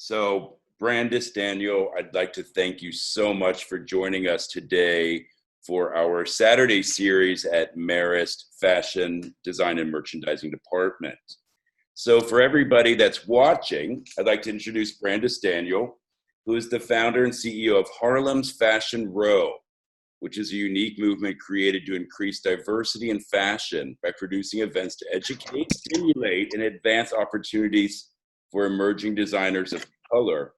So, Brandice, Daniel, I'd like to thank you so much for joining us today for our Saturday series at Marist Fashion Design and Merchandising Department. So, for everybody that's watching, I'd like to introduce Brandice Daniel, who is the founder and CEO of Harlem's Fashion Row, which is a unique movement created to increase diversity in fashion by producing events to educate, stimulate, and advance opportunities for emerging designers of color.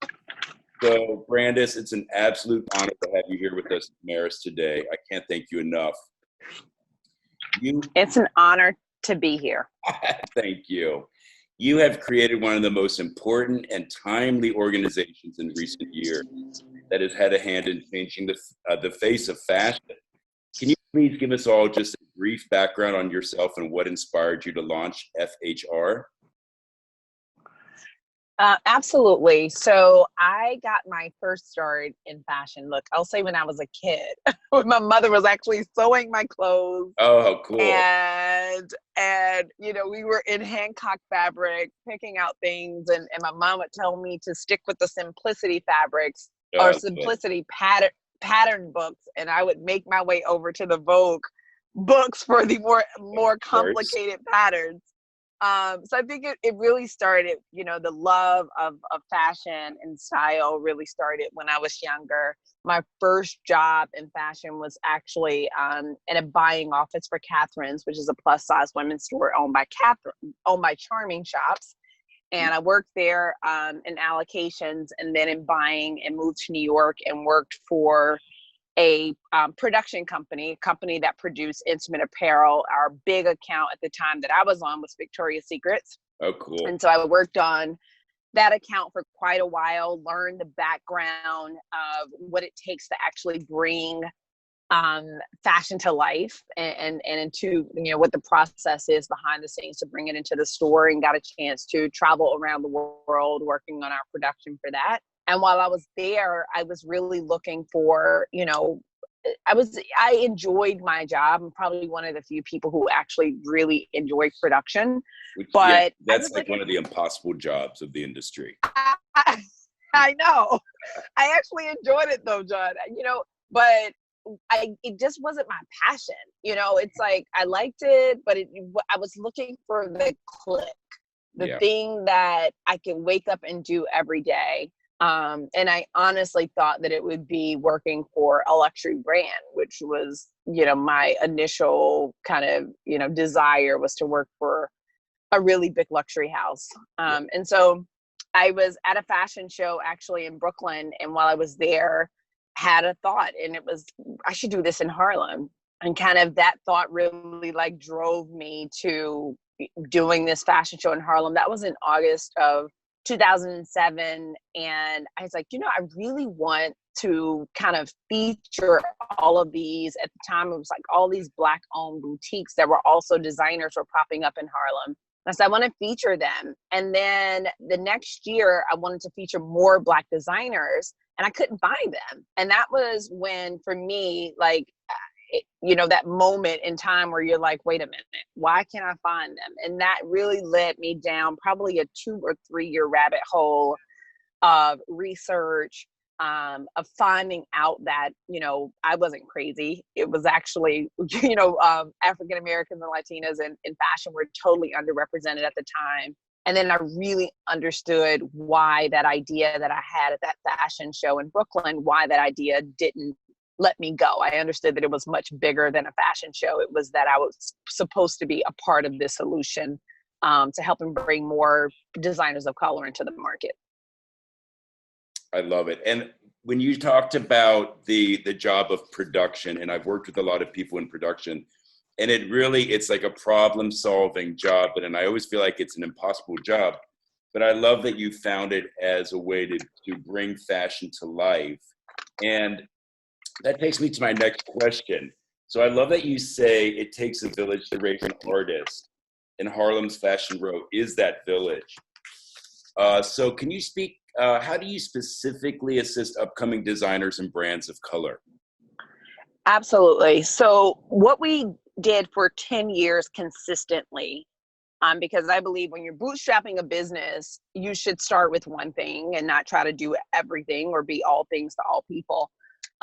So, Brandice, it's an absolute honor to have you here with us, Marist, today. I can't thank you enough. It's an honor to be here. Thank you. You have created one of the most important and timely organizations in recent years that has had a hand in changing the face of fashion. Can you please give us all just a brief background on yourself and what inspired you to launch FHR? Absolutely. So I got my first start in fashion. Look, I'll say when I was a kid, when my mother was actually sewing my clothes. Oh, cool. And we were in Hancock fabric, picking out things, and my mom would tell me to stick with the simplicity fabrics or simplicity pattern books, and I would make my way over to the Vogue books for the more complicated patterns. So I think it really started, the love of fashion and style really started when I was younger. My first job in fashion was actually in a buying office for Catherine's, which is a plus size women's store owned by Charming Shops. And I worked there in allocations and then in buying, and moved to New York and worked for a production company, a company that produced intimate apparel. Our big account at the time that I was on was Victoria's Secrets. Oh, cool. And so I worked on that account for quite a while, learned the background of what it takes to actually bring fashion to life and into, what the process is behind the scenes to bring it into the store, and got a chance to travel around the world working on our production for that. And while I was there, I was really looking for, I enjoyed my job. I'm probably one of the few people who actually really enjoy production. That's like one of the impossible jobs of the industry. I know. I actually enjoyed it though, John, but it just wasn't my passion. It's like, I liked it, but I was looking for the click, the thing that I could wake up and do every day. And I honestly thought that it would be working for a luxury brand, which was, my initial kind of, desire was to work for a really big luxury house. And so I was at a fashion show actually in Brooklyn. And while I was there, had a thought, and it was, I should do this in Harlem. And kind of that thought really drove me to doing this fashion show in Harlem. That was in August of 2007. And I was like, I really want to kind of feature all of these. At the time, it was like all these Black owned boutiques that were also designers were popping up in Harlem. And so I want to feature them. And then the next year, I wanted to feature more Black designers, and I couldn't find them. And that was when, for me, that moment in time where you're like, wait a minute, why can't I find them? And that really led me down probably a 2 or 3 year rabbit hole of research, of finding out that, I wasn't crazy. It was actually, African Americans and Latinas in fashion were totally underrepresented at the time. And then I really understood why that idea that I had at that fashion show in Brooklyn, why that idea didn't let me go. I understood that it was much bigger than a fashion show. It was that I was supposed to be a part of this solution to help and bring more designers of color into the market. I love it. And when you talked about the job of production, and I've worked with a lot of people in production, and it's like a problem solving job. And I always feel like it's an impossible job, but I love that you found it as a way to bring fashion to life. And that takes me to my next question. So I love that you say it takes a village to raise an artist, and Harlem's Fashion Row is that village. So can you speak, how do you specifically assist upcoming designers and brands of color? Absolutely. So what we did for 10 years consistently Because I believe when you're bootstrapping a business, you should start with one thing and not try to do everything or be all things to all people.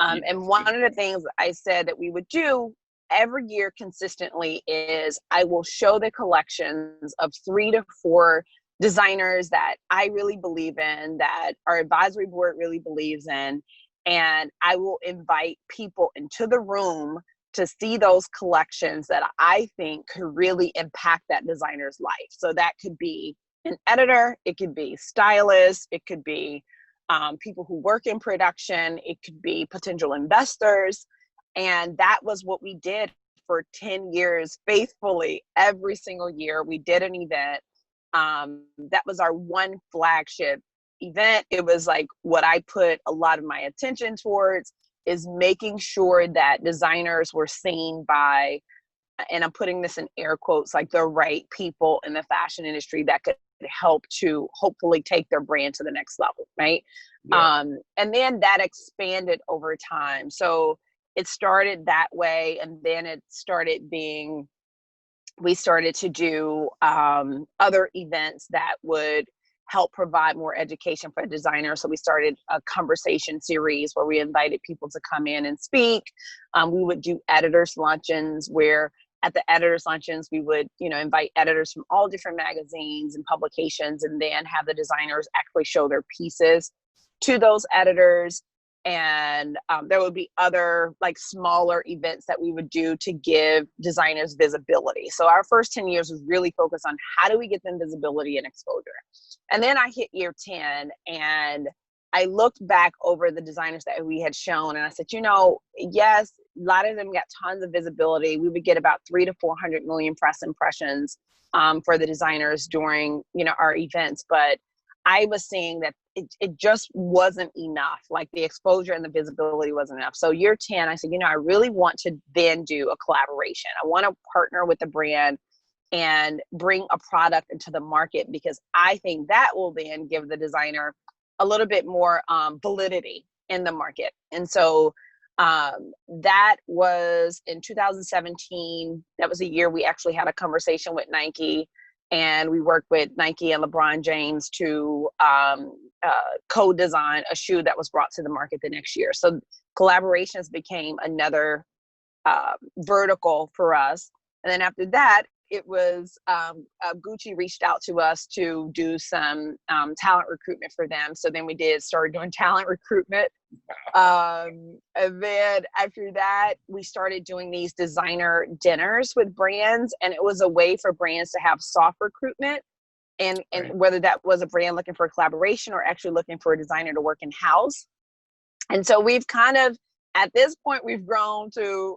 And one of the things I said that we would do every year consistently is I will show the collections of 3 to 4 designers that I really believe in, that our advisory board really believes in, and I will invite people into the room to see those collections that I think could really impact that designer's life. So that could be an editor, it could be stylists, it could be people who work in production, it could be potential investors. And that was what we did for 10 years faithfully. Every single year we did an event. That was our one flagship event. It was like what I put a lot of my attention towards, is making sure that designers were seen by, and I'm putting this in air quotes, like the right people in the fashion industry that could help to hopefully take their brand to the next level, right? Yeah. And then that expanded over time. So it started that way, and then it started being, we started to do other events that would help provide more education for designers. So we started a conversation series where we invited people to come in and speak. We would do editors luncheons, where at the editors luncheons, we would, invite editors from all different magazines and publications, and then have the designers actually show their pieces to those editors. And there would be other like smaller events that we would do to give designers visibility. So our first 10 years was really focused on how do we get them visibility and exposure. And then I hit year 10, and I looked back over the designers that we had shown, and I said, yes, a lot of them got tons of visibility. We would get about 300 to 400 million press impressions for the designers during, our events. But I was seeing that it just wasn't enough. Like the exposure and the visibility wasn't enough. So year 10, I said, I really want to then do a collaboration. I want to partner with the brand and bring a product into the market, because I think that will then give the designer a little bit more validity in the market. And so that was in 2017. That was a year we actually had a conversation with Nike, and we worked with Nike and LeBron James to co-design a shoe that was brought to the market the next year. So collaborations became another vertical for us. And then after that, it was Gucci reached out to us to do some talent recruitment for them. So then we started doing talent recruitment. And then after that, we started doing these designer dinners with brands. And it was a way for brands to have soft recruitment. And whether that was a brand looking for a collaboration or actually looking for a designer to work in-house. And so we've kind of, at this point, we've grown to,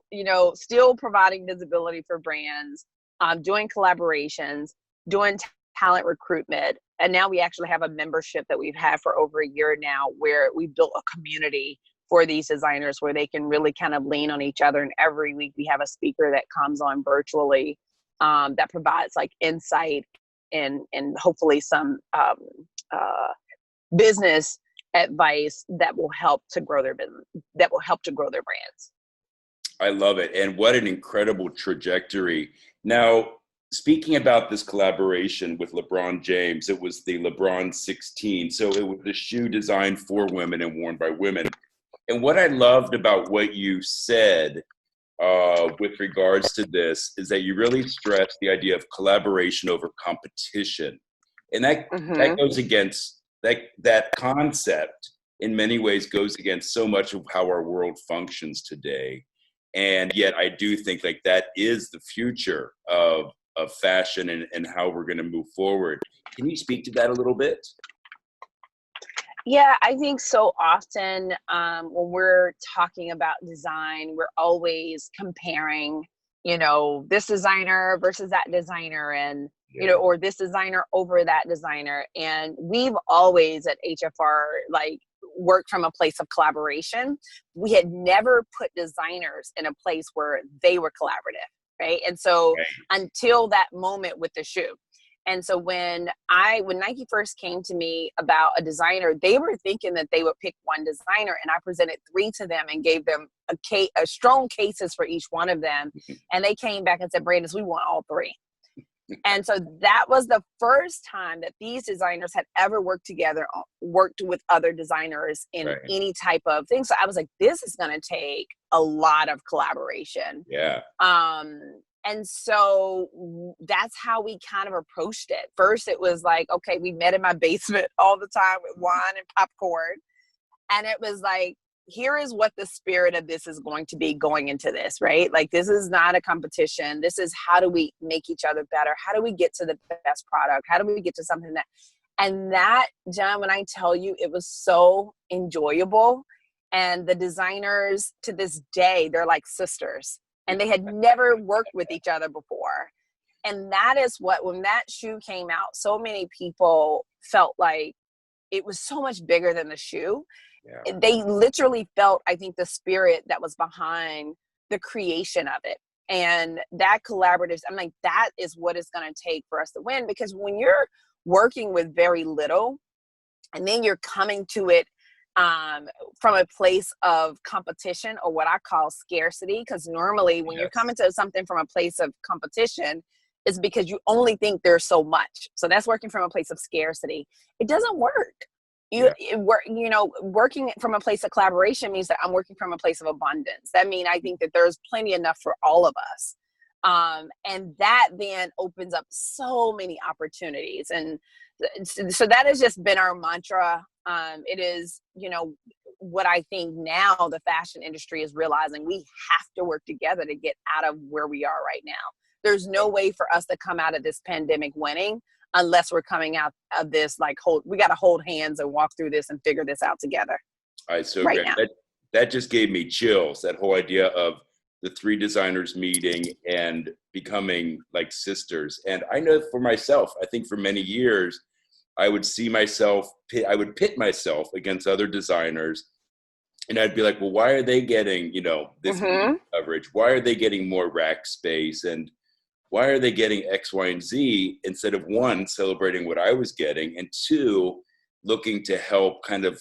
still providing visibility for brands, doing collaborations, doing talent recruitment. And now we actually have a membership that we've had for over a year now, where we built a community for these designers where they can really kind of lean on each other. And every week we have a speaker that comes on virtually that provides like insight and hopefully some business advice that will help to grow their business, that will help to grow their brands. I love it. And what an incredible trajectory. Now, speaking about this collaboration with LeBron James, it was the LeBron 16. So it was a shoe designed for women and worn by women. And what I loved about what you said with regards to this is that you really stressed the idea of collaboration over competition. And that goes against, that concept in many ways goes against so much of how our world functions today. And yet I do think like that is the future of fashion and how we're going to move forward. Can you speak to that a little bit? Yeah, I think so often when we're talking about design, we're always comparing, this designer versus that designer, and, or this designer over that designer. And we've always at HFR, worked from a place of collaboration. We had never put designers in a place where they were collaborative, right? And so until that moment with the shoe. And so when Nike first came to me about a designer, they were thinking that they would pick one designer, and I presented 3 to them and gave them a strong cases for each one of them. And they came back and said, Brandice, we want all 3. And so that was the first time that these designers had ever worked together, worked with other designers in Right. any type of thing. So I was like, this is going to take a lot of collaboration. Yeah. And so that's how we kind of approached it. First, it was like, okay, we met in my basement all the time with wine and popcorn. And it was like, here is what the spirit of this is going to be going into this, right? Like, this is not a competition. This is, how do we make each other better? How do we get to the best product? How do we get to something that, and that, John, when I tell you, it was so enjoyable. And the designers to this day, they're like sisters, and they had never worked with each other before. And that is what, when that shoe came out, so many people felt like it was so much bigger than the shoe. Yeah. They literally felt, I think, the spirit that was behind the creation of it. And that collaborative, I'm like, that is what it's going to take for us to win. Because when you're working with very little, and then you're coming to it from a place of competition, or what I call scarcity, because normally when you're coming to something from a place of competition, it's because you only think there's so much. So that's working from a place of scarcity. It doesn't work. Working from a place of collaboration means that I'm working from a place of abundance. That means I think that there's plenty enough for all of us. And that then opens up so many opportunities. And so that has just been our mantra. It is, what I think now the fashion industry is realizing, we have to work together to get out of where we are right now. There's no way for us to come out of this pandemic winning unless we're coming out of this, we got to hold hands and walk through this and figure this out together. All right, so right great. now. That just gave me chills, that whole idea of the three designers meeting and becoming like sisters. And I know for myself, I think for many years, I would pit myself against other designers, and I'd be like, well, why are they getting, this coverage? Why are they getting more rack space? And why are they getting X, Y, and Z, instead of, one, celebrating what I was getting, and two, looking to help kind of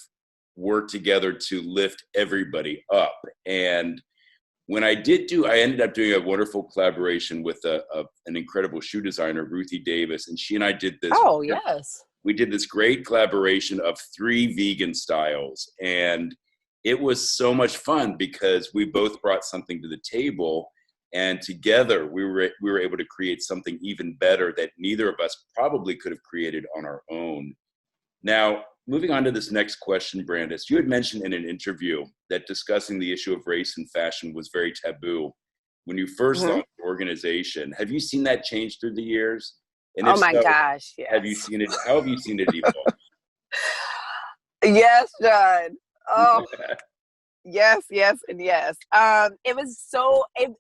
work together to lift everybody up. And when I ended up doing a wonderful collaboration with an incredible shoe designer, Ruthie Davis, and she and I did this. Oh, yes. We did this great collaboration of 3 vegan styles, and it was so much fun because we both brought something to the table. And together we were able to create something even better that neither of us probably could have created on our own. Now, moving on to this next question, Brandice, you had mentioned in an interview that discussing the issue of race in fashion was very taboo when you first launched the organization. Have you seen that change through the years? And oh my gosh, yes. Have you seen it? How have you seen it evolve? Yes, John. Oh. Yes, and yes. It was so, and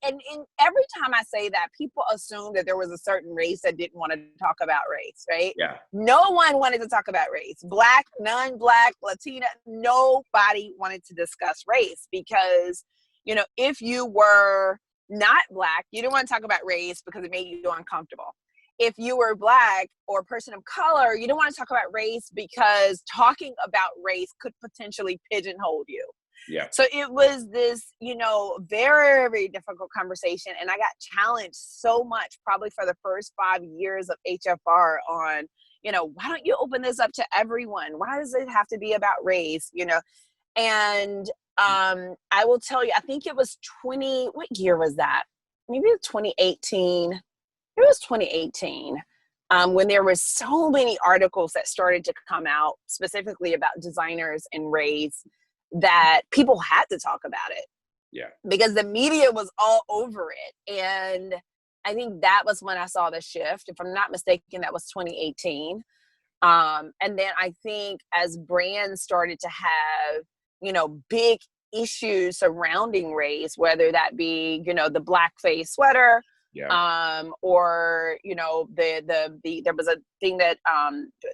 every time I say that, people assume that there was a certain race that didn't want to talk about race, right? Yeah. No one wanted to talk about race. Black, non-Black, Latina, nobody wanted to discuss race because, if you were not Black, you didn't want to talk about race because it made you uncomfortable. If you were Black or a person of color, you didn't want to talk about race because talking about race could potentially pigeonhole you. Yeah. So it was this, very, very difficult conversation. And I got challenged so much, probably for the first 5 years of HFR on, why don't you open this up to everyone? Why does it have to be about race? And I will tell you, I think it was what year was that? Maybe 2018. It was 2018. When there were so many articles that started to come out specifically about designers and race, that people had to talk about it. Yeah. Because the media was all over it. And I think that was when I saw the shift. If I'm not mistaken, that was 2018. And then I think as brands started to have, big issues surrounding race, whether that be, the blackface sweater, or, there was a thing that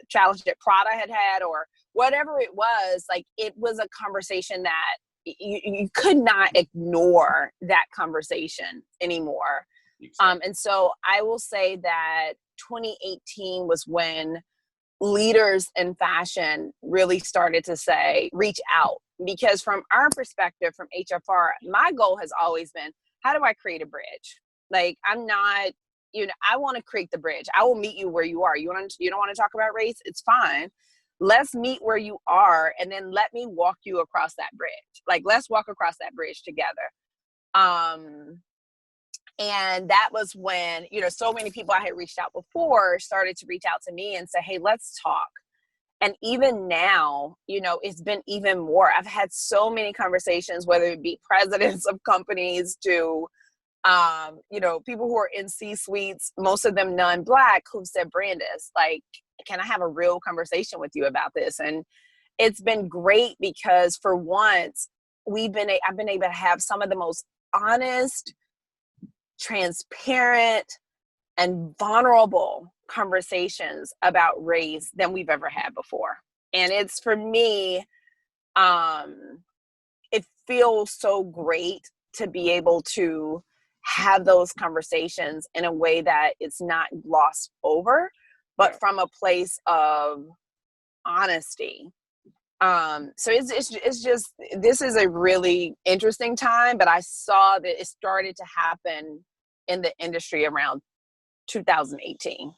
challenge that Prada had, or whatever it was, it was a conversation that you could not ignore that conversation anymore. Exactly. And so I will say that 2018 was when leaders in fashion really started to reach out, because from our perspective, from HFR, my goal has always been, how do I create a bridge? I'm not I want to create the bridge. I will meet you where you are. You don't want to talk about race? It's fine. Let's meet where you are, and then let me walk you across that bridge. Like, let's walk across that bridge together. And that was when, so many people I had reached out before started to reach out to me and say, hey, let's talk. And even now, it's been even more. I've had so many conversations, whether it be presidents of companies to, people who are in C-suites, most of them non-Black, who've said, Brandice, like, can I have a real conversation with you about this? And it's been great because for once, I've been able to have some of the most honest, transparent, and vulnerable conversations about race than we've ever had before. And it's, for me, it feels so great to be able to have those conversations in a way that it's not glossed over, but from a place of honesty. So it's just, this is a really interesting time, but I saw that it started to happen in the industry around 2018.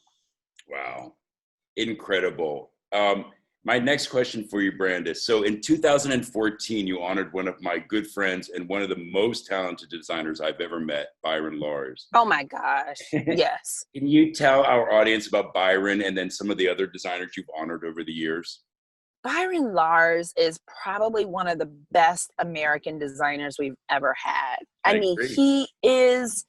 Wow. Incredible. My next question for you, Brandice. So in 2014, you honored one of my good friends and one of the most talented designers I've ever met, Byron Lars. Oh my gosh. Yes. Can you tell our audience about Byron and then some of the other designers you've honored over the years? Byron Lars is probably one of the best American designers we've ever had. I mean, agree. he is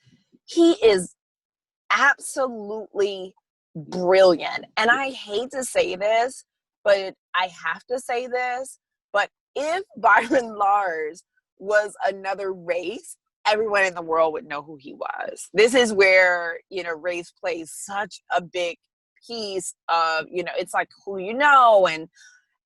absolutely brilliant. And I hate to say this, but I have to say this, but if Byron Lars was another race, everyone in the world would know who he was. This is where, race plays such a big piece of, it's like who you know. And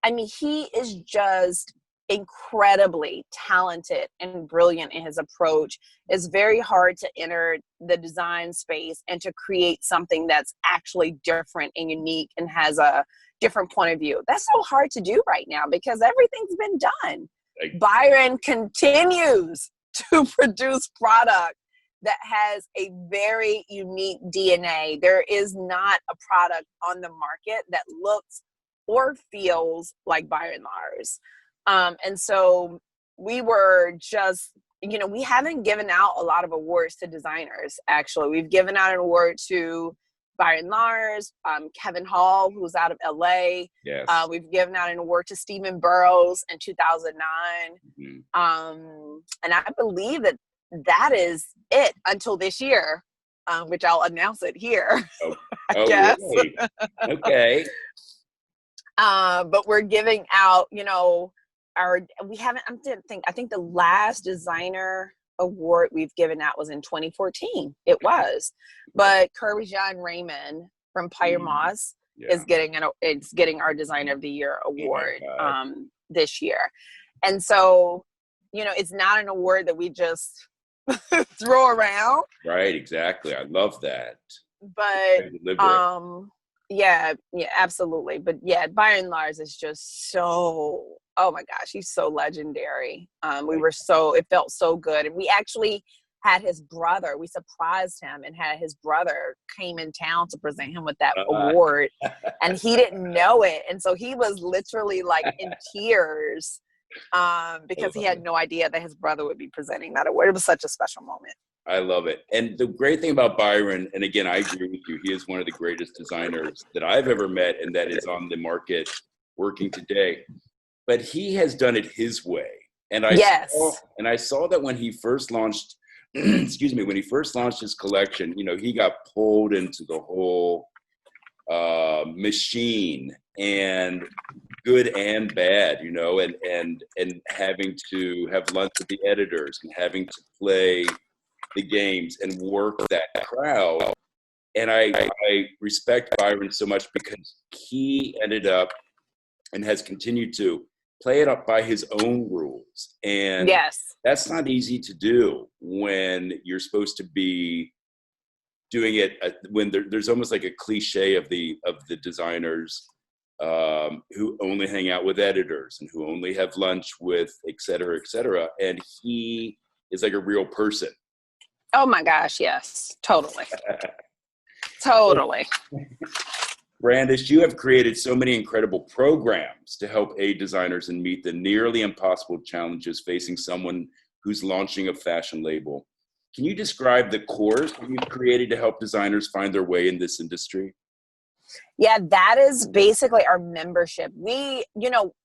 I mean, he is just incredibly talented and brilliant in his approach. It's very hard to enter the design space and to create something that's actually different and unique and has a different point of view. That's so hard to do right now because everything's been done. Byron continues to produce product that has a very unique DNA. There is not a product on the market that looks or feels like Byron Lars. And so we were just, we haven't given out a lot of awards to designers, actually. We've given out an award to Byron Lars, Kevin Hall, who's out of LA. Yes. We've given out an award to Stephen Burrows in 2009. And I believe that is it until this year, which I'll announce it here. Yes. Really? Okay. But we're giving out, I think the last designer award we've given out was in 2014. It was, but Kirby-Jean Raymond from Pyre Moss is getting our Designer of the Year award this year. And so, it's not an award that we just throw around. Right. Exactly. I love that. But, yeah, absolutely. But yeah, Byron Lars is just so, oh my gosh, he's so legendary. It felt so good. And we actually had his brother, we surprised him and had his brother came in town to present him with that award. And he didn't know it. And so he was literally like in tears because he had no idea that his brother would be presenting that award. It was such a special moment. I love it. And the great thing about Byron, and again, I agree with you, he is one of the greatest designers that I've ever met and that is on the market working today. But he has done it his way. And I saw that when he first launched, when he first launched his collection, he got pulled into the whole machine, and good and bad, and having to have lunch with the editors and having to play the games and work that crowd. And I respect Byron so much because he ended up and has continued to play it up by his own rules. And that's not easy to do when you're supposed to be doing it when there's almost like a cliche of the designers who only hang out with editors and who only have lunch with et cetera, et cetera. And he is like a real person. Oh my gosh, yes, totally. Totally. Brandice, you have created so many incredible programs to help aid designers and meet the nearly impossible challenges facing someone who's launching a fashion label. Can you describe the course that you've created to help designers find their way in this industry? Yeah, that is basically our membership. We,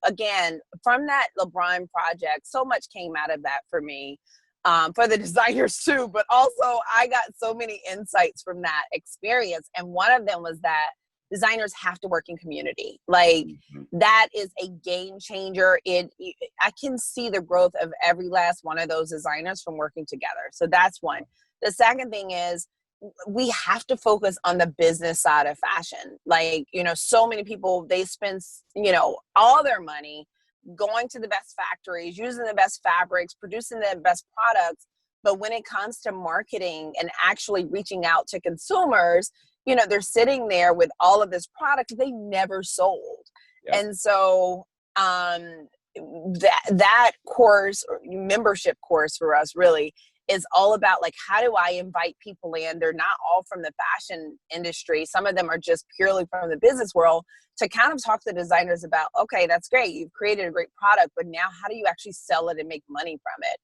again, from that LeBron project, so much came out of that for me, for the designers too, but also I got so many insights from that experience. And one of them was that designers have to work in community. Like that is a game changer. I can see the growth of every last one of those designers from working together. So that's one. The second thing is, we have to focus on the business side of fashion. Like, so many people, they spend, all their money going to the best factories, using the best fabrics, producing the best products. But when it comes to marketing and actually reaching out to consumers, they're sitting there with all of this product they never sold. Yeah. And so that course, or membership course for us really is all about, like, how do I invite people in? They're not all from the fashion industry. Some of them are just purely from the business world, to kind of talk to the designers about, okay, that's great. You've created a great product, but now how do you actually sell it and make money from it?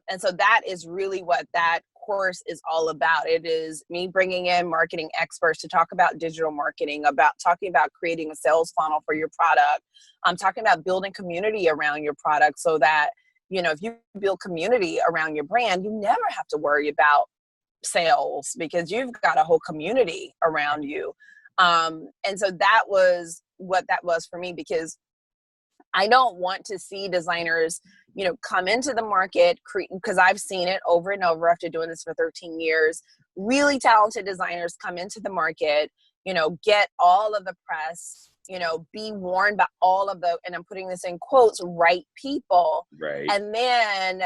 And so that is really what that course is all about. It is me bringing in marketing experts to talk about digital marketing, about talking about creating a sales funnel for your product. I'm talking about building community around your product so that, if you build community around your brand, you never have to worry about sales because you've got a whole community around you. And so that was what that was for me, because I don't want to see designers, come into the market, because I've seen it over and over after doing this for 13 years. Really talented designers come into the market, get all of the press, be warned by all of the, and I'm putting this in quotes, right people. Right. And then,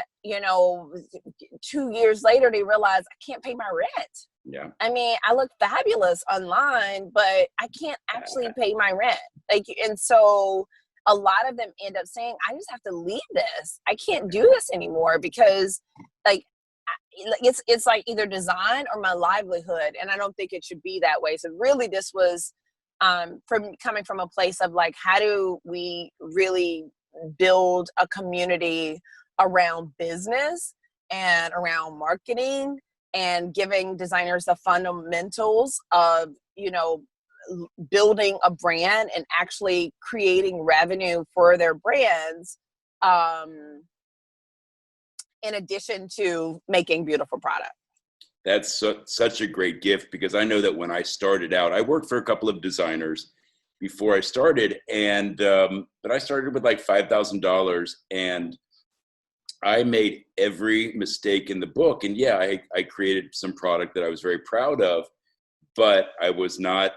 2 years later, they realize I can't pay my rent. Yeah. I mean, I look fabulous online, but I can't actually pay my rent. And so a lot of them end up saying, I just have to leave this. I can't do this anymore because it's like either design or my livelihood. And I don't think it should be that way. So really this was coming from a place of like, how do we really build a community around business and around marketing and giving designers the fundamentals of, building a brand and actually creating revenue for their brands, in addition to making beautiful product. That's such a great gift, because I know that when I started out, I worked for a couple of designers before I started, and but I started with like $5,000, and I made every mistake in the book. And yeah, I created some product that I was very proud of, but I was not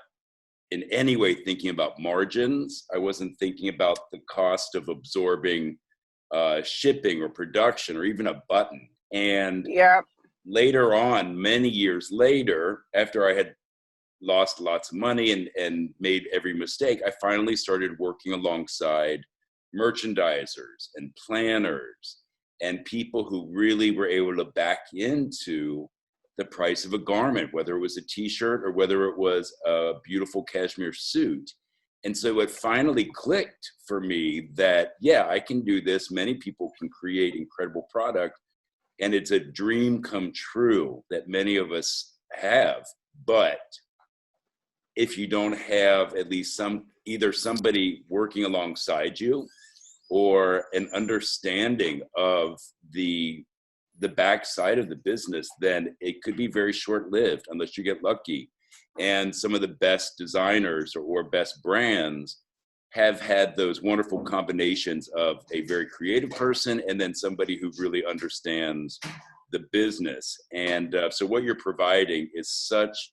in any way thinking about margins. I wasn't thinking about the cost of absorbing shipping or production or even a button. And later on, many years later, after I had lost lots of money and made every mistake, I finally started working alongside merchandisers and planners and people who really were able to back into the price of a garment, whether it was a t-shirt or whether it was a beautiful cashmere suit. And so it finally clicked for me that, yeah, I can do this. Many people can create incredible product. And it's a dream come true that many of us have. But if you don't have at least either somebody working alongside you or an understanding of the backside of the business, then it could be very short-lived unless you get lucky. And some of the best designers or best brands have had those wonderful combinations of a very creative person and then somebody who really understands the business. And so what you're providing is such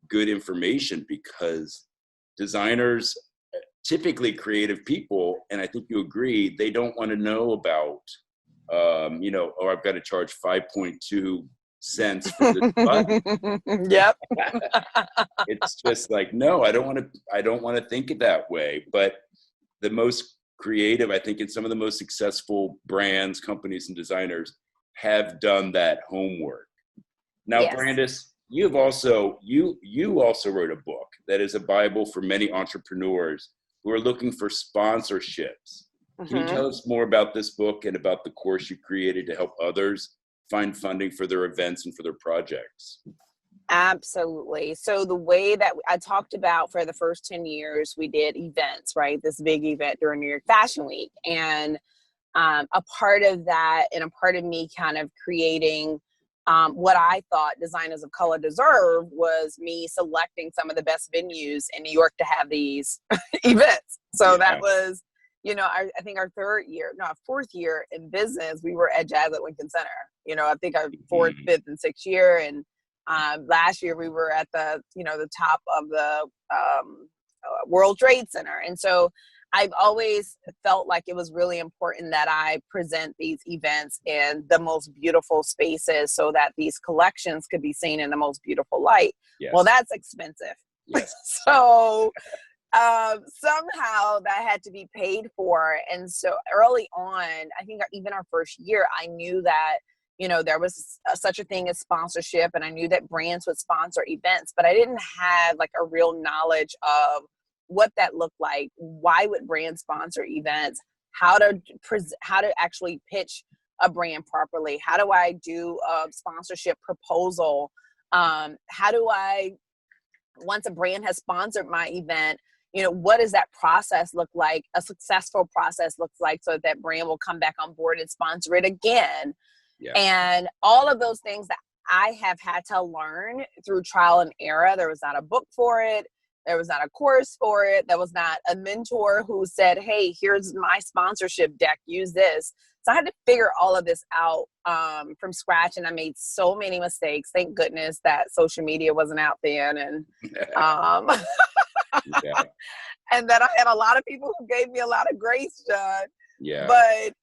good information, because designers, typically creative people, and I think you agree, they don't want to know about I've got to charge 5.2 cents for this button. Yep. It's just like, no, I don't want to think it that way. But the most creative, I think, and some of the most successful brands, companies, and designers have done that homework. Now, Yes. Brandice, you also wrote a book that is a Bible for many entrepreneurs who are looking for sponsorships. Can you tell us more about this book and about the course you created to help others find funding for their events and for their projects? Absolutely. So the way that I talked about for the first 10 years, we did events, right? This big event during New York Fashion Week. And a part of that and a part of me kind of creating what I thought designers of color deserved was me selecting some of the best venues in New York to have these events. So that was, I think our fourth year in business, we were at Jazz at Lincoln Center. I think our fourth, fifth, and sixth year. And last year we were at the top of the World Trade Center. And so I've always felt like it was really important that I present these events in the most beautiful spaces so that these collections could be seen in the most beautiful light. Yes. Well, that's expensive. Yes. So somehow that had to be paid for. And so early on, I think even our first year, I knew that there was such a thing as sponsorship, and I knew that brands would sponsor events, but I didn't have like a real knowledge of what that looked like. Why would brands sponsor events? How to actually pitch a brand properly? How do I do a sponsorship proposal? How do I, once a brand has sponsored my event, what does that process look like? A successful process looks like so that brand will come back on board and sponsor it again. Yeah. And all of those things that I have had to learn through trial and error. There was not a book for it. There was not a course for it. There was not a mentor who said, hey, here's my sponsorship deck, use this. So I had to figure all of this out from scratch. And I made so many mistakes. Thank goodness that social media wasn't out then. And, yeah. And that I had a lot of people who gave me a lot of grace, John. Yeah. But,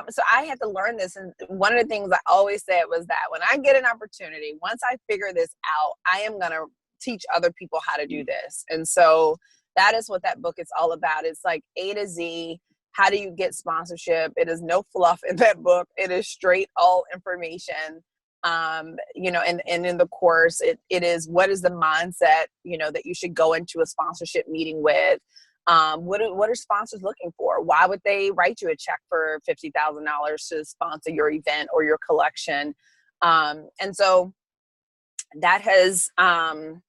so I had to learn this. And one of the things I always said was that when I get an opportunity, once I figure this out, I am going to teach other people how to do this. And so that is what that book is all about. It's like A to Z. How do you get sponsorship? It is no fluff in that book. It is straight all information. And in the course, it is, what is the mindset, that you should go into a sponsorship meeting with? What are sponsors looking for? Why would they write you a check for $50,000 to sponsor your event or your collection? And so that has, I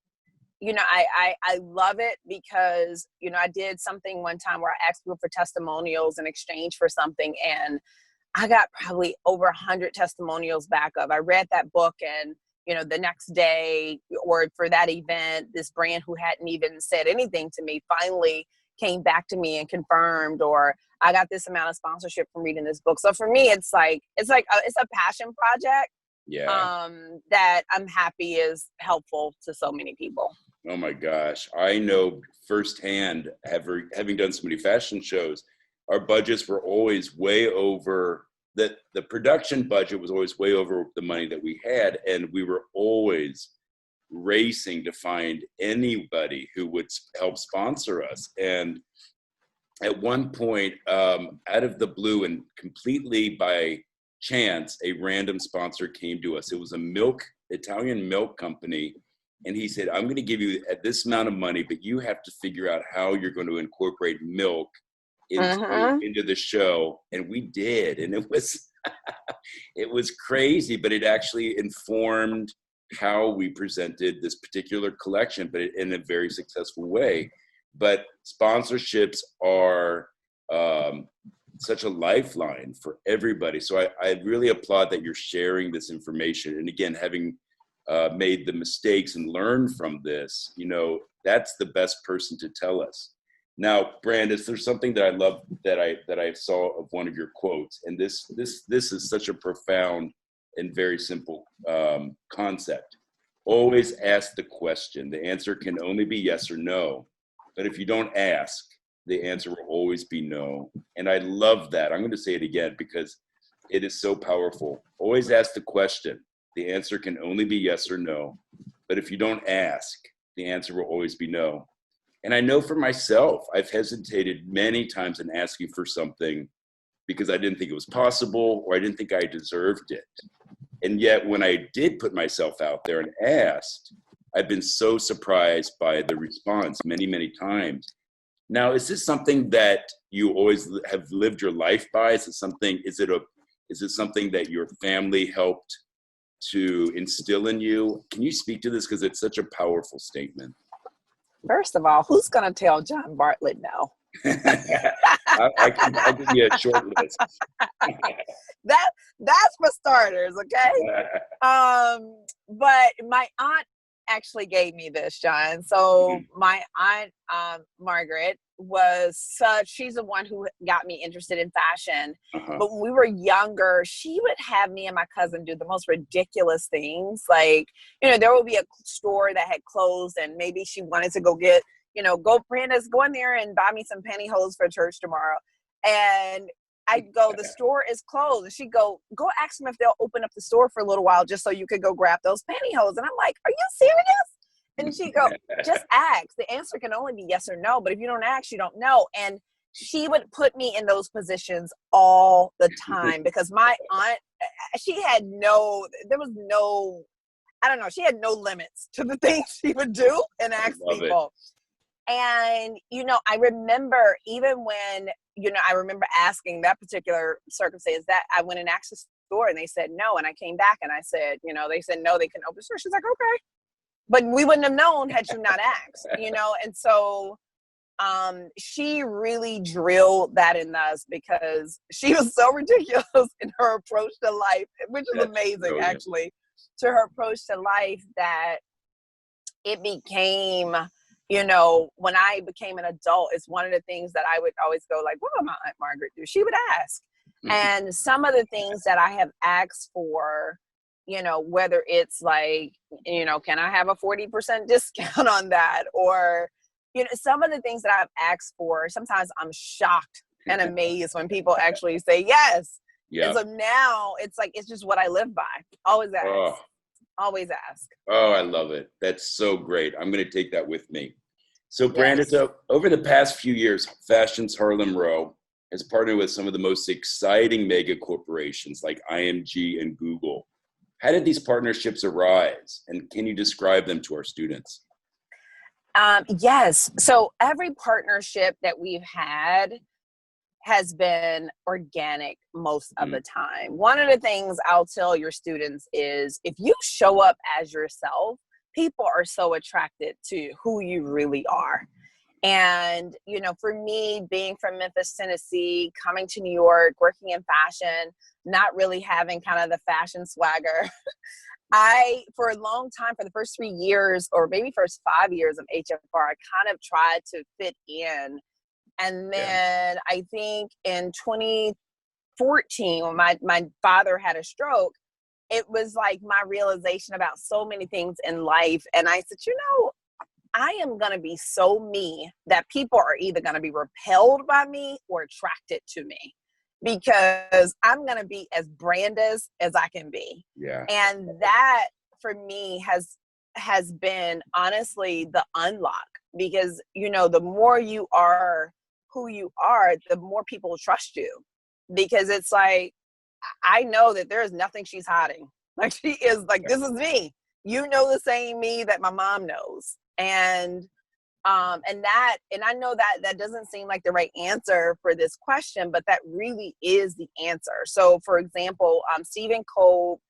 love it because, I did something one time where I asked people for testimonials in exchange for something. And I got probably over 100 testimonials back of, I read that book and, the next day or for that event, this brand who hadn't even said anything to me finally came back to me and confirmed, or I got this amount of sponsorship from reading this book. So for me, it's a passion project. Yeah. That I'm happy is helpful to so many people. Oh my gosh. I know firsthand, having done so many fashion shows, our budgets were always way over, the production budget was always way over the money that we had. And we were always racing to find anybody who would help sponsor us. And at one point, out of the blue and completely by chance, a random sponsor came to us. It was a Italian milk company. And he said, I'm going to give you this amount of money, but you have to figure out how you're going to incorporate milk into the show. And we did. And it was crazy, but it actually informed how we presented this particular collection, but in a very successful way. But sponsorships are such a lifeline for everybody. So I really applaud that you're sharing this information. And again, having made the mistakes and learned from this, that's the best person to tell us. Now, Brandice, there's something that I love that I saw of one of your quotes, and this is such a profound and very simple concept. Always ask the question. The answer can only be yes or no. But if you don't ask, the answer will always be no. And I love that. I'm going to say it again because it is so powerful. Always ask the question. The answer can only be yes or no. But if you don't ask, the answer will always be no. And I know for myself, I've hesitated many times in asking for something because I didn't think it was possible or I didn't think I deserved it. And yet when I did put myself out there and asked, I've been so surprised by the response many, many times. Now, is this something that you always have lived your life by? Is it something that your family helped to instill in you? Can you speak to this? Because it's such a powerful statement. First of all, who's going to tell John Bartlett no? I'll give you a short list. That's for starters, okay? But my aunt actually gave me this, John. So my aunt Margaret she's the one who got me interested in fashion. But when we were younger, she would have me and my cousin do the most ridiculous things. Like, there would be a store that had closed and maybe she wanted to go get, Brandice, go in there and buy me some pantyhose for church tomorrow. And I'd go, the store is closed. And she'd go ask them if they'll open up the store for a little while just so you could go grab those pantyhose. And I'm like, are you serious? And she'd go, just ask. The answer can only be yes or no. But if you don't ask, you don't know. And she would put me in those positions all the time because my aunt, she had no limits to the things she would do and ask people. And, I remember even when, I remember asking that particular circumstance that I went and asked the store and they said no. And I came back and I said, they said, no, they couldn't open the store. She's like, okay. But we wouldn't have known had you not asked, And so she really drilled that in us because she was so ridiculous in her approach to life, which is amazing, actually, to her approach to life that it became, when I became an adult, it's one of the things that I would always go like, what would my Aunt Margaret do? She would ask. And some of the things that I have asked for, whether it's like, can I have a 40% discount on that? Or, some of the things that I've asked for, sometimes I'm shocked and amazed when people actually say yes. Yeah. And so now it's like, it's just what I live by. Always ask. Always ask. Oh, I love it. That's so great. I'm going to take that with me. So Brandice, over the past few years, Fashion's Harlem Row has partnered with some of the most exciting mega corporations like IMG and Google. How did these partnerships arise? And can you describe them to our students? Yes. So every partnership that we've had has been organic most of the time. One of the things I'll tell your students is if you show up as yourself, people are so attracted to who you really are. And, for me, being from Memphis, Tennessee, coming to New York, working in fashion, not really having kind of the fashion swagger, for a long time, for the first 3 years or maybe first 5 years of HFR, I kind of tried to fit in. And then I think in 2014, when my father had a stroke, it was like my realization about so many things in life. And I said, I am going to be so me that people are either going to be repelled by me or attracted to me because I'm going to be as Brandice as I can be. Yeah. And that for me has been honestly the unlock because, the more you are who you are, the more people trust you because it's like, I know that there is nothing she's hiding. Like she is like, this is me, the same me that my mom knows. And I know that doesn't seem like the right answer for this question, but that really is the answer. So for example, Stephen Cole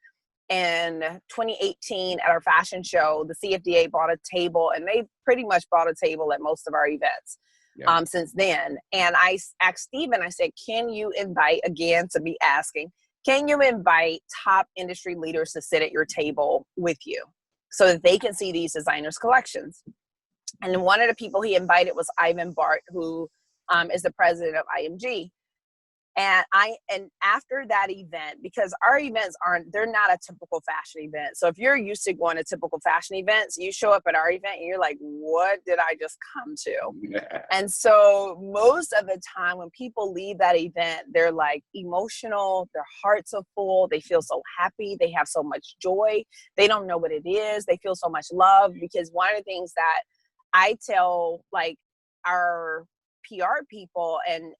in 2018 at our fashion show, the CFDA bought a table and they pretty much bought a table at most of our events. Since then. And I asked Stephen, I said, can you invite top industry leaders to sit at your table with you so that they can see these designers' collections? And one of the people he invited was Ivan Bart, who is the president of IMG. And after that event, because our events they're not a typical fashion event. So if you're used to going to typical fashion events, you show up at our event and you're like, what did I just come to? Yeah. And so most of the time when people leave that event, they're like emotional, their hearts are full, they feel so happy, they have so much joy, they don't know what it is, they feel so much love. Because one of the things that I tell like our PR people and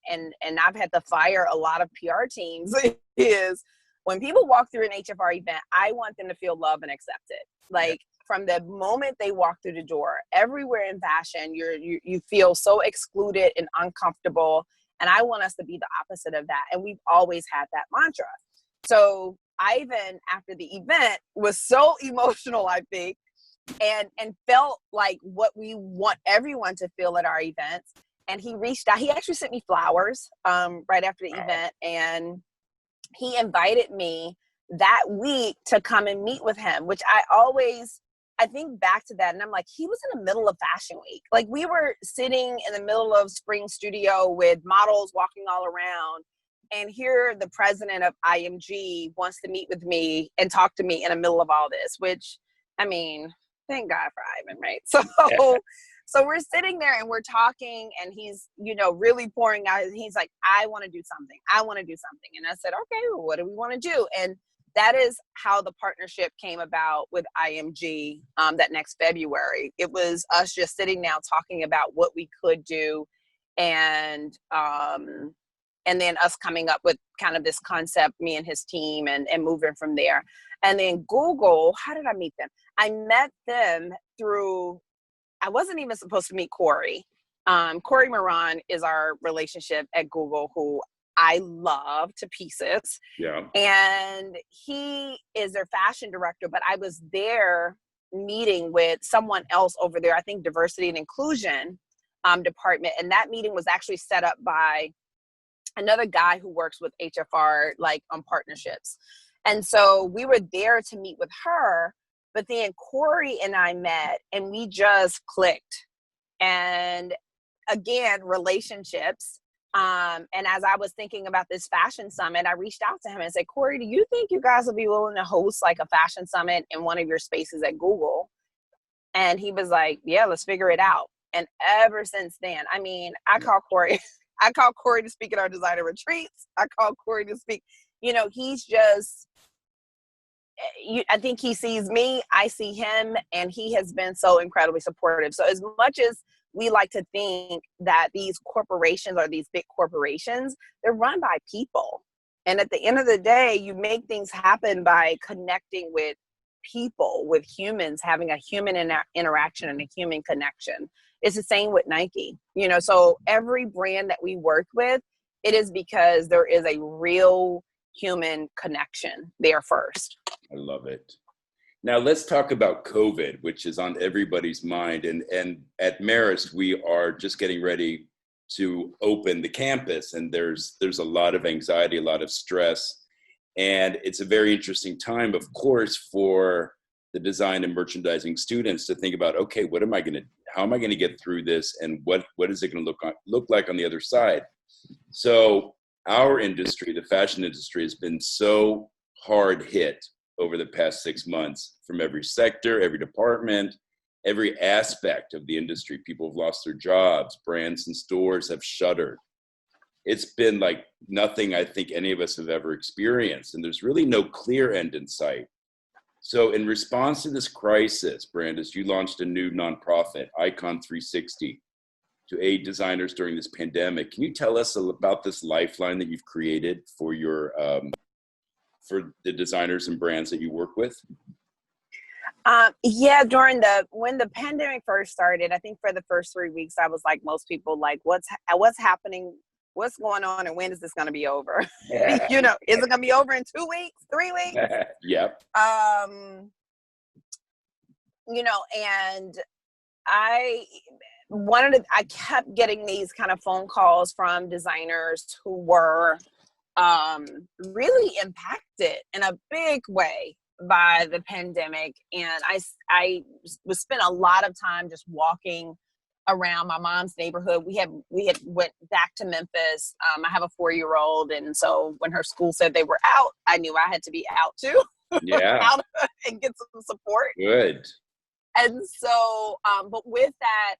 I've had to fire a lot of PR teams is when people walk through an HFR event, I want them to feel loved and accepted. Like from the moment they walk through the door, everywhere in fashion, you feel so excluded and uncomfortable. And I want us to be the opposite of that. And we've always had that mantra. So Ivan, after the event, was so emotional, I think, and felt like what we want everyone to feel at our events. And he reached out. He actually sent me flowers right after the event. And he invited me that week to come and meet with him, which I think back to that and I'm like, he was in the middle of Fashion Week. Like we were sitting in the middle of Spring Studio with models walking all around, and here the president of IMG wants to meet with me and talk to me in the middle of all this, which, I mean, thank God for Ivan, right? So we're sitting there and we're talking, and he's, really pouring out. He's like, I want to do something. I want to do something. And I said, okay, well, what do we want to do? And that is how the partnership came about with IMG that next February. It was us just sitting down talking about what we could do, and then us coming up with kind of this concept, me and his team, and moving from there. And then Google, how did I meet them? I met them through, I wasn't even supposed to meet Corey. Corey Moran is our relationship at Google, who I love to pieces. Yeah. And he is their fashion director, but I was there meeting with someone else over there, I think diversity and inclusion department. And that meeting was actually set up by another guy who works with HFR, like on partnerships. And so we were there to meet with her, but then Corey and I met and we just clicked. And again, relationships. And as I was thinking about this fashion summit, I reached out to him and said, Corey, do you think you guys will be willing to host like a fashion summit in one of your spaces at Google? And he was like, yeah, let's figure it out. And ever since then, I mean, I call Corey to speak at our designer retreats. I call Corey to speak, he's just, I think he sees me, I see him, and he has been so incredibly supportive. So as much as we like to think that these corporations are these big corporations, they're run by people. And at the end of the day, you make things happen by connecting with people, with humans, having a human interaction and a human connection. It's the same with Nike. So every brand that we work with, it is because there is a real human connection there first. I love it. Now let's talk about COVID, which is on everybody's mind. And at Marist, we are just getting ready to open the campus, and there's a lot of anxiety, a lot of stress. And it's a very interesting time, of course, for the design and merchandising students to think about, okay, how am I going to get through this? And what is it going to look like on the other side? So our industry, the fashion industry, has been so hard hit over the past 6 months from every sector, every department, every aspect of the industry. People have lost their jobs. Brands and stores have shuttered. It's been like nothing I think any of us have ever experienced. And there's really no clear end in sight. So in response to this crisis, Brandice, you launched a new nonprofit, Icon 360, to aid designers during this pandemic. Can you tell us about this lifeline that you've created for your for the designers and brands that you work with? Yeah, when the pandemic first started, I think for the first 3 weeks, I was like most people, like, what's happening? What's going on? And when is this going to be over? Yeah. Is it going to be over in 2 weeks, 3 weeks? Yep. And I kept getting these kind of phone calls from designers who were really impacted in a big way by the pandemic. And I was spent a lot of time just walking around my mom's neighborhood. We had went back to Memphis. I have a 4-year-old. And so when her school said they were out, I knew I had to be out too. Yeah. Out and get some support. Good. And so, but with that,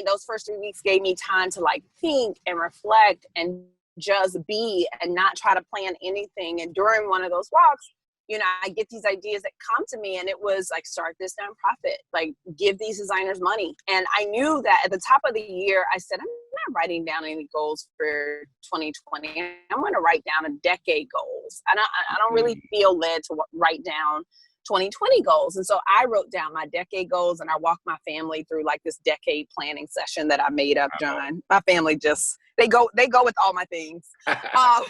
those first 3 weeks gave me time to like think and reflect and just be and not try to plan anything. And during one of those walks, I get these ideas that come to me, and it was like, start this nonprofit, like give these designers money. And I knew that at the top of the year, I said, I'm not writing down any goals for 2020. I'm going to write down a decade goals. I don't really feel led to write down 2020 goals. And so I wrote down my decade goals, and I walked my family through like this decade planning session that I made up, John. My family just, they go with all my things. But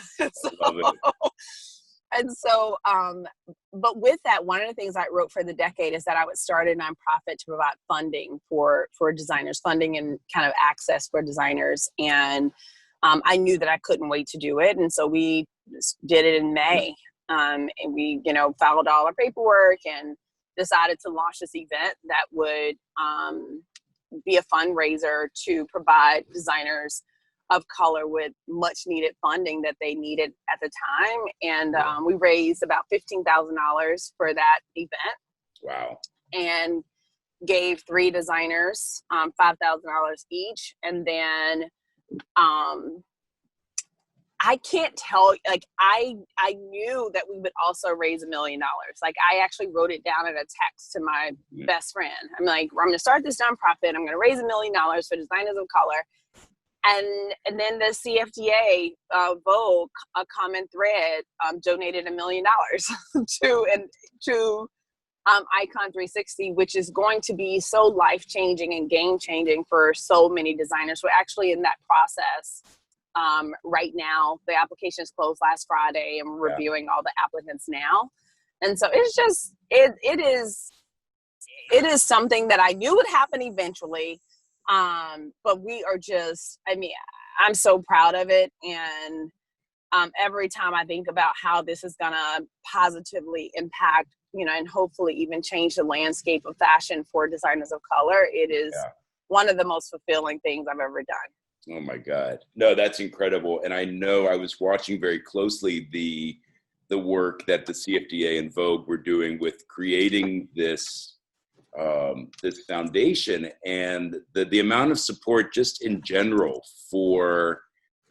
with that, one of the things I wrote for the decade is that I would start a nonprofit to provide funding for designers, funding and kind of access for designers. And I knew that I couldn't wait to do it. And so we did it in May. And we, filed all our paperwork and decided to launch this event that would be a fundraiser to provide designers of color with much needed funding that they needed at the time. And we raised about $15,000 for that event. Wow. And gave 3 designers $5,000 each. And then I can't tell, like, I knew that we would also raise $1 million. Like, I actually wrote it down in a text to my best friend. I'm like, I'm going to start this nonprofit. I'm going to raise $1 million for designers of color. And then the CFDA, Vogue, a common thread, donated $1 million to Icon 360, which is going to be so life-changing and game-changing for so many designers. We're actually in that process right now. The application is closed last Friday, and we're reviewing all the applicants now. And so it's just, it is something that I knew would happen eventually. But we are just, I'm so proud of it. And every time I think about how this is going to positively impact, and hopefully even change the landscape of fashion for designers of color, it is one of the most fulfilling things I've ever done. Oh my God. No, that's incredible. And I know I was watching very closely the work that the CFDA and Vogue were doing with creating this foundation, and the amount of support just in general for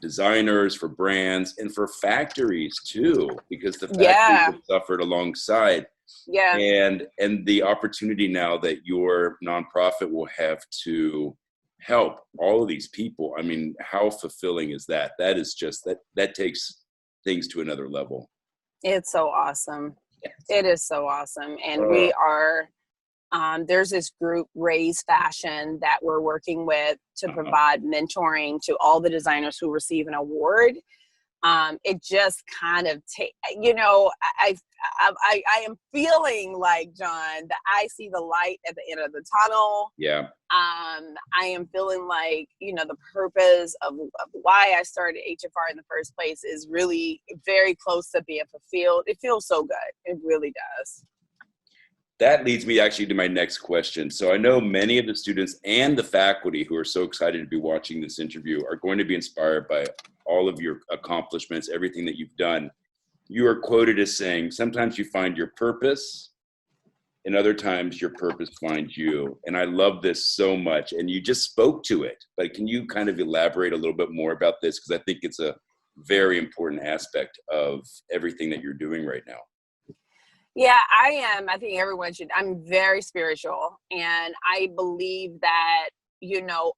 designers, for brands, and for factories too, because the factories have suffered alongside. Yeah. And the opportunity now that your nonprofit will have to help all of these people. I mean, how fulfilling is that? That is just, that takes things to another level. It's so awesome. Yes. It is so awesome. And we are, there's this group, Raise Fashion, that we're working with to provide mentoring to all the designers who receive an award. It just kind of I am feeling like, John, that I see the light at the end of the tunnel. Yeah. I am feeling like, the purpose of why I started HFR in the first place is really very close to being fulfilled. It feels so good. It really does. That leads me actually to my next question. So I know many of the students and the faculty who are so excited to be watching this interview are going to be inspired by all of your accomplishments, everything that you've done. You are quoted as saying, sometimes you find your purpose, and other times your purpose finds you. And I love this so much. And you just spoke to it, but can you kind of elaborate a little bit more about this? Because I think it's a very important aspect of everything that you're doing right now. Yeah, I am. I think everyone should. I'm very spiritual, and I believe that,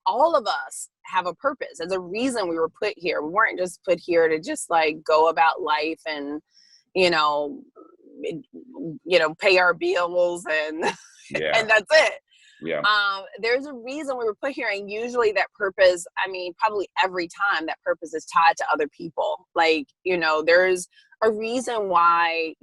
all of us have a purpose. There's a reason we were put here. We weren't just put here to just like go about life and, pay our bills and and that's it. Yeah. There's a reason we were put here, and usually that purpose, probably every time, that purpose is tied to other people. Like, there's a reason why,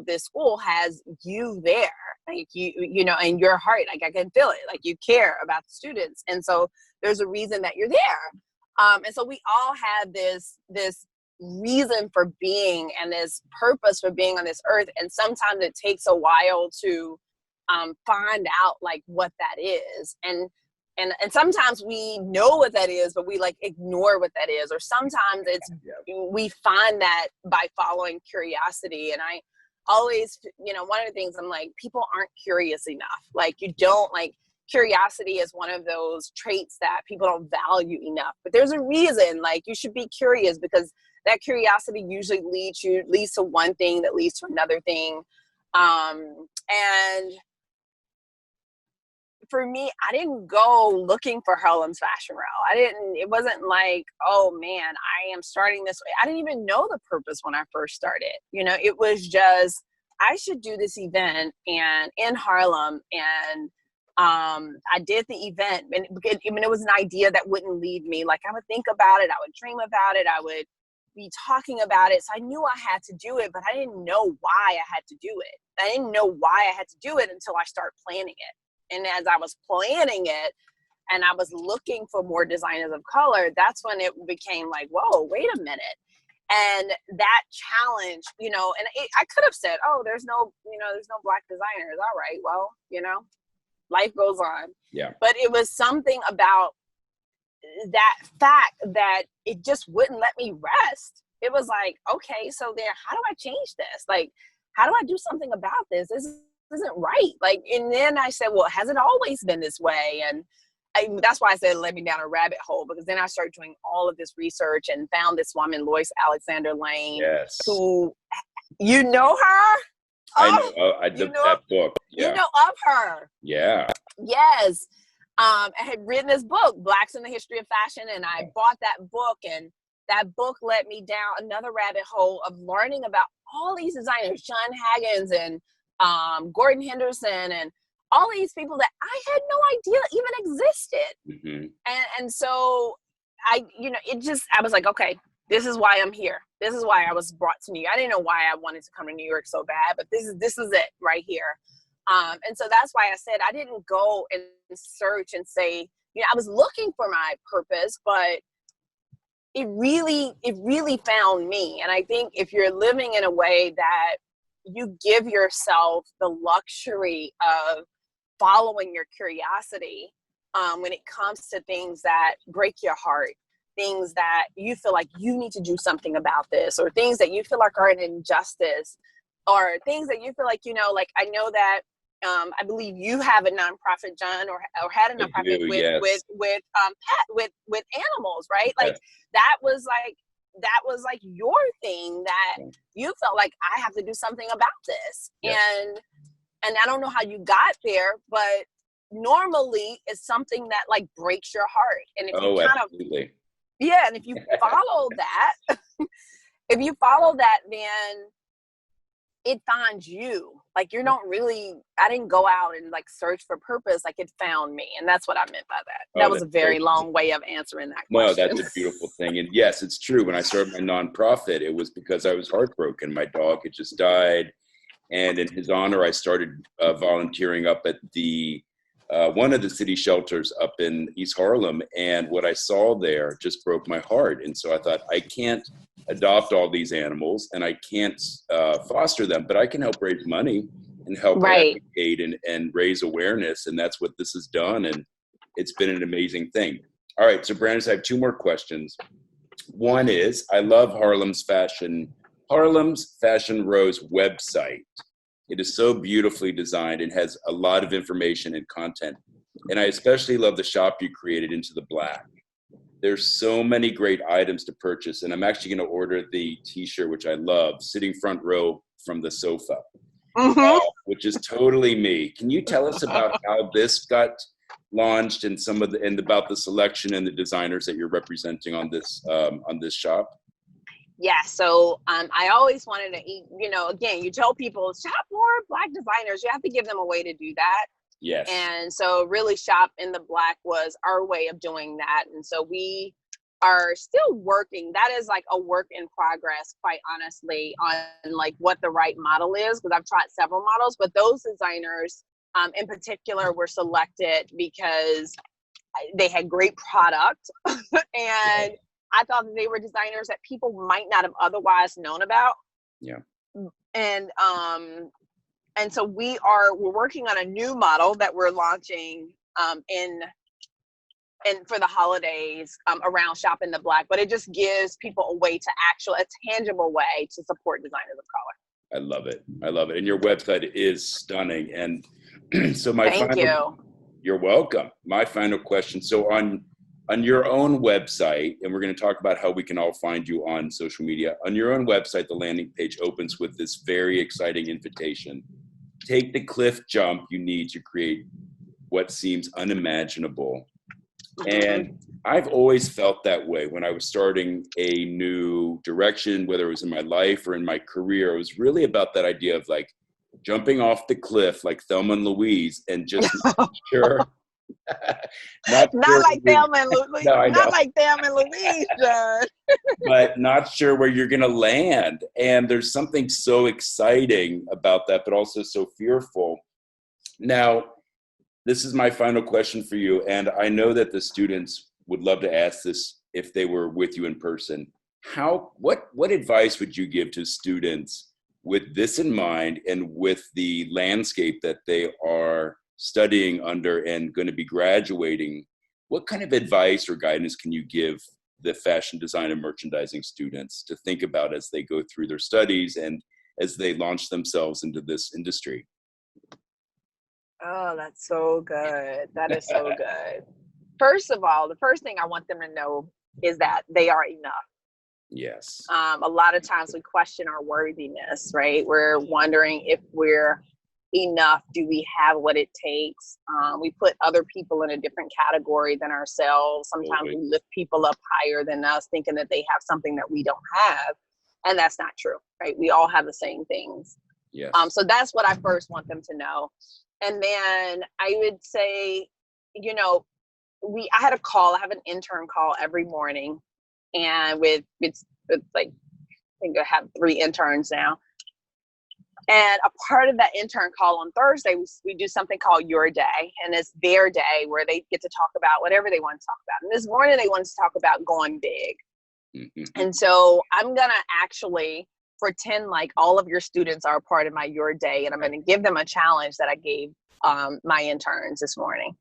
this school has you there, like you know, in your heart, like I can feel it, like you care about the students. And so there's a reason that you're there. And so we all have this reason for being and this purpose for being on this earth. And sometimes it takes a while to find out like what that is. And sometimes we know what that is, but we like ignore what that is. Or sometimes we find that by following curiosity. And I always, one of the things I'm like, people aren't curious enough. Like curiosity is one of those traits that people don't value enough. But there's a reason, like you should be curious, because that curiosity usually leads to one thing that leads to another thing. And for me, I didn't go looking for Harlem's fashion row. It wasn't like, oh man, I am starting this way. I didn't even know the purpose when I first started. You know, it was just, I should do this event and in Harlem. And I did the event, and it was an idea that wouldn't leave me. Like, I would think about it, I would dream about it, I would be talking about it. So I knew I had to do it, but I didn't know why I had to do it. I didn't know why I had to do it until I started planning it. And as I was planning it and I was looking for more designers of color, that's when it became like, whoa, wait a minute. And that challenge, you know, and I could have said, oh, there's no Black designers. All right, well, you know, life goes on. Yeah. But it was something about that fact that it just wouldn't let me rest. It was like, okay, so then how do I change this? Like, how do I do something about this? This isn't right. Like, and then I said, well, has it always been this way? And that's why I said it led me down a rabbit hole, because then I started doing all of this research and found this woman, Lois Alexander Lane, Yes. who, you know her? I know. I did that book. Yeah. You know of her. Yeah. Yes. I had written this book, Blacks in the History of Fashion, and I bought that book, and that book led me down another rabbit hole of learning about all these designers, John Haggins and Gordon Henderson, and all these people that I had no idea even existed. Mm-hmm. And so I was like, okay, this is why I'm here. This is why I was brought to New York. I didn't know why I wanted to come to New York so bad, but this is it right here. And so that's why I said I didn't go and search and say, you know, I was looking for my purpose, but it really found me. And I think if you're living in a way that you give yourself the luxury of following your curiosity, when it comes to things that break your heart, things that you feel like you need to do something about this, or things that you feel like are an injustice, or things that you feel like, you know, like I know that I believe you have a nonprofit, John, or had a nonprofit with animals, right? Like that was like your thing that you felt like I have to do something about this. And I don't know how you got there, but normally it's something that like breaks your heart. And if you absolutely. And if you follow that, then it finds you. Like, you don't really, I didn't go out and like search for purpose. Like, it found me. And that's what I meant by that. That was a very long way of answering that question. No, that's a beautiful thing. And yes, it's true. When I started my nonprofit, it was because I was heartbroken. My dog had just died. And in his honor, I started volunteering up at the one of the city shelters up in East Harlem. And what I saw there just broke my heart. And so I thought, I can't adopt all these animals and I can't foster them, but I can help raise money and help advocate and raise awareness. And that's what this has done. And it's been an amazing thing. All right. So Brandice, I have two more questions. One is, I love Harlem's Fashion Row's website. It is so beautifully designed and has a lot of information and content. And I especially love the shop you created, Into the Black. There's so many great items to purchase. And I'm actually going to order the t-shirt, which I love, Sitting Front Row from the Sofa, which is totally me. Can you tell us about how this got launched and about the selection and the designers that you're representing on this shop? Yeah, so I always wanted to eat, you know, again, you tell people shop more Black designers, you have to give them a way to do that. Yes. And so really Shop in the Black was our way of doing that. And so we are still working. That is like a work in progress, quite honestly, on like what the right model is, because I've tried several models, but those designers in particular were selected because they had great product and I thought that they were designers that people might not have otherwise known about. Yeah. And so we're working on a new model that we're launching for the holidays around Shop in the Black, but it just gives people a tangible way to support designers of color. I love it. And your website is stunning. And so you're welcome. My final question. So on your own website, and we're going to talk about how we can all find you on social media. On your own website, the landing page opens with this very exciting invitation. Take the cliff jump you need to create what seems unimaginable. And I've always felt that way when I was starting a new direction, whether it was in my life or in my career. It was really about that idea of like jumping off the cliff like Thelma and Louise and just not sure. Not Not sure. like Thelma and Louise. No, I know. Not like Thelma and Louise, John. But not sure where you're going to land. And there's something so exciting about that, but also so fearful. Now, this is my final question for you. And I know that the students would love to ask this if they were with you in person. What advice would you give to students with this in mind and with the landscape that they are studying under and going to be graduating? What kind of advice or guidance can you give the fashion design and merchandising students to think about as they go through their studies and as they launch themselves into this industry? Oh, that's so good. That is so good. First of all, the first thing I want them to know is that they are enough. Yes. A lot of times we question our worthiness, right? We're wondering if we're enough. Do we have what it takes? We put other people in a different category than ourselves. Sometimes we lift people up higher than us, thinking that they have something that we don't have. And that's not true, right? We all have the same things. Yes. So that's what I first want them to know. And then I would say, you know, I had a call. I have an intern call every morning, and it's like, I think I have 3 interns now. And a part of that intern call on Thursday, we do something called Your Day, and it's their day where they get to talk about whatever they want to talk about. And this morning they wanted to talk about going big. Mm-hmm. And so I'm gonna actually pretend like all of your students are a part of my Your Day, and I'm going to give them a challenge that I gave my interns this morning.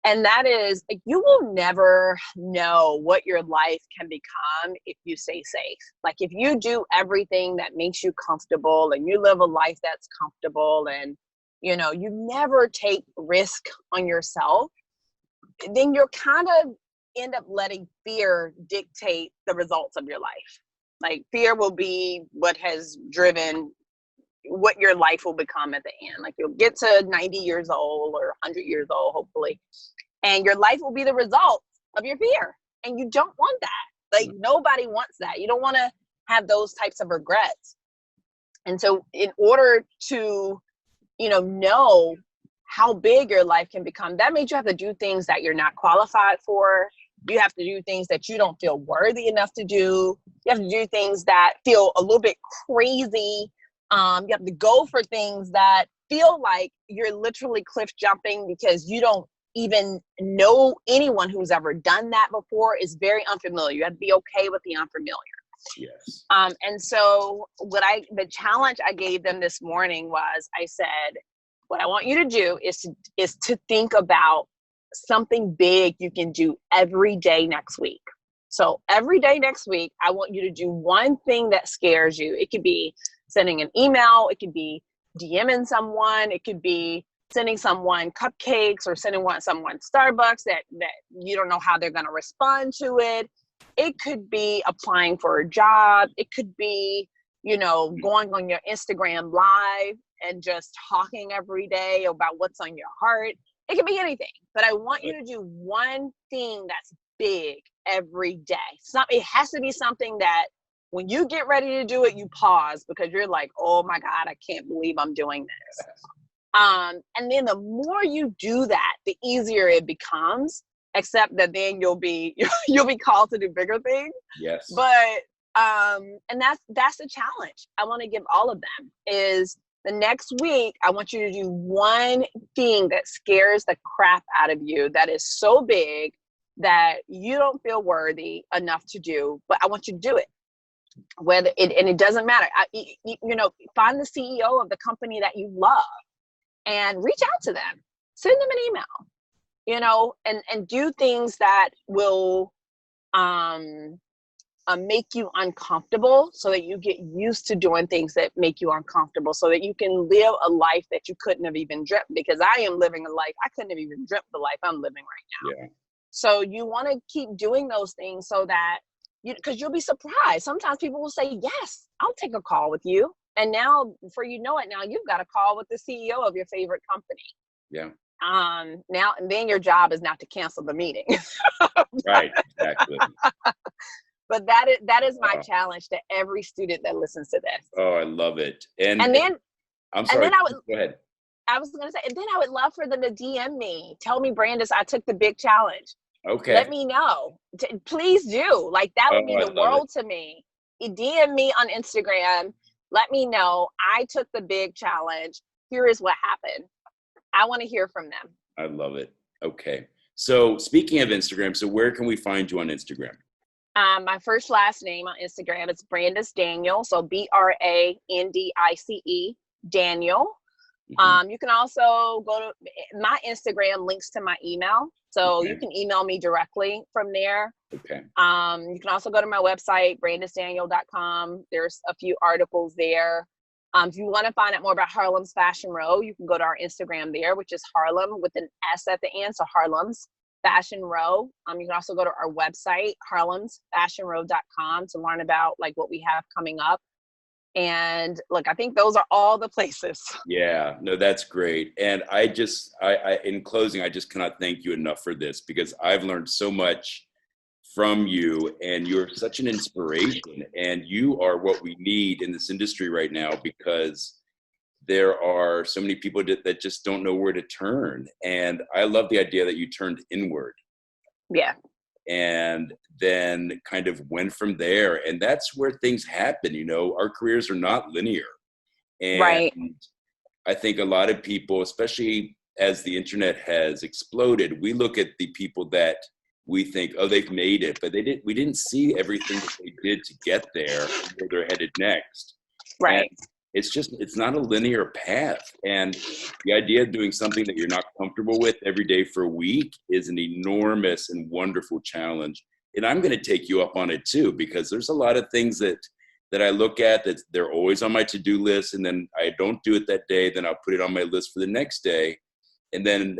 And that is, you will never know what your life can become if you stay safe. Like if you do everything that makes you comfortable and you live a life that's comfortable and, you know, you never take risk on yourself, then you're kind of end up letting fear dictate the results of your life. Like fear will be what has driven what your life will become at the end. Like you'll get to 90 years old or 100 years old, hopefully, and your life will be the result of your fear. And you don't want that. Like nobody wants that. You don't want to have those types of regrets. And so in order to, you know how big your life can become, that means you have to do things that you're not qualified for. You have to do things that you don't feel worthy enough to do. You have to do things that feel a little bit crazy. You have to go for things that feel like you're literally cliff jumping because you don't even know anyone who's ever done that before. Is very unfamiliar. You have to be okay with the unfamiliar. Yes. And so the challenge I gave them this morning was, I said, what I want you to do is to think about something big you can do every day next week. So every day next week, I want you to do one thing that scares you. It could be sending an email. It could be DMing someone. It could be sending someone cupcakes or sending someone Starbucks that you don't know how they're going to respond to it. It could be applying for a job. It could be, going on your Instagram live and just talking every day about what's on your heart. It could be anything, but I want you to do one thing that's big every day. It has to be something that when you get ready to do it, you pause because you're like, oh my God, I can't believe I'm doing this. And then the more you do that, the easier it becomes, except that then you'll be called to do bigger things. Yes. But, and that's the challenge I want to give all of them is the next week, I want you to do one thing that scares the crap out of you that is so big that you don't feel worthy enough to do, but I want you to do it. And it doesn't matter. Find the CEO of the company that you love and reach out to them. Send them an email, and do things that will make you uncomfortable so that you get used to doing things that make you uncomfortable so that you can live a life that you couldn't have even dreamt, because I am living a life I couldn't have even dreamt the life I'm living right now. Yeah. So you want to keep doing those things so that because you'll be surprised. Sometimes people will say, yes, I'll take a call with you. And now before you know it, now you've got a call with the CEO of your favorite company. Yeah. Now and then your job is not to cancel the meeting. Right, exactly. But that is my challenge to every student that listens to this. Oh, I love it. And then I'm sorry. and then Go ahead. I was gonna say, and then I would love for them to DM me. Tell me, Brandice, I took the big challenge. Okay. Let me know. Please do. Like, that would mean I the love world to me. You DM me on Instagram. Let me know I took the big challenge. Here is what happened. I want to hear from them. I love it. Okay. So speaking of Instagram, so where can we find you on Instagram? My first last name on Instagram is Brandice Daniel. So Brandice Daniel. Mm-hmm. You can also go to my Instagram, links to my email. So you can email me directly from there. Okay. You can also go to my website, brandicedaniel.com. There's a few articles there. If you want to find out more about Harlem's Fashion Row, you can go to our Instagram there, which is Harlem with an S at the end. So Harlem's Fashion Row. You can also go to our website, harlemsfashionrow.com, to learn about like what we have coming up. And look, I think those are all the places. Yeah, no, that's great. And I in closing, I just cannot thank you enough for this, because I've learned so much from you, and you're such an inspiration, and you are what we need in this industry right now, because there are so many people that just don't know where to turn. And I love the idea that you turned inward. Yeah. And then kind of went from there. And that's where things happen. You know, our careers are not linear. And right. I think a lot of people, especially as the internet has exploded, we look at the people that we think, oh, they've made it, but we didn't see everything that they did to get there and where they're headed next. Right. And it's not a linear path. And the idea of doing something that you're not comfortable with every day for a week is an enormous and wonderful challenge. And I'm going to take you up on it too, because there's a lot of things that I look at that they're always on my to-do list, and then I don't do it that day, then I'll put it on my list for the next day. And then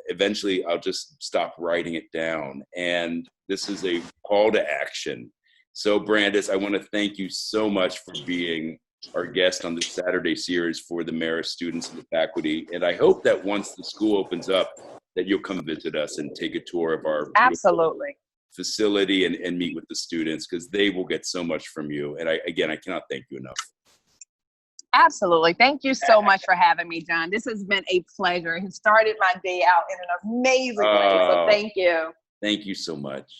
eventually I'll just stop writing it down. And this is a call to action. So Brandice, I want to thank you so much for being our guest on this Saturday series for the Marist students and the faculty. And I hope that once the school opens up, that you'll come visit us and take a tour of our absolutely facility and meet with the students, because they will get so much from you. And I cannot thank you enough. Absolutely. Thank you so much for having me, John. This has been a pleasure. It has started my day out in an amazing way. So thank you. Thank you so much.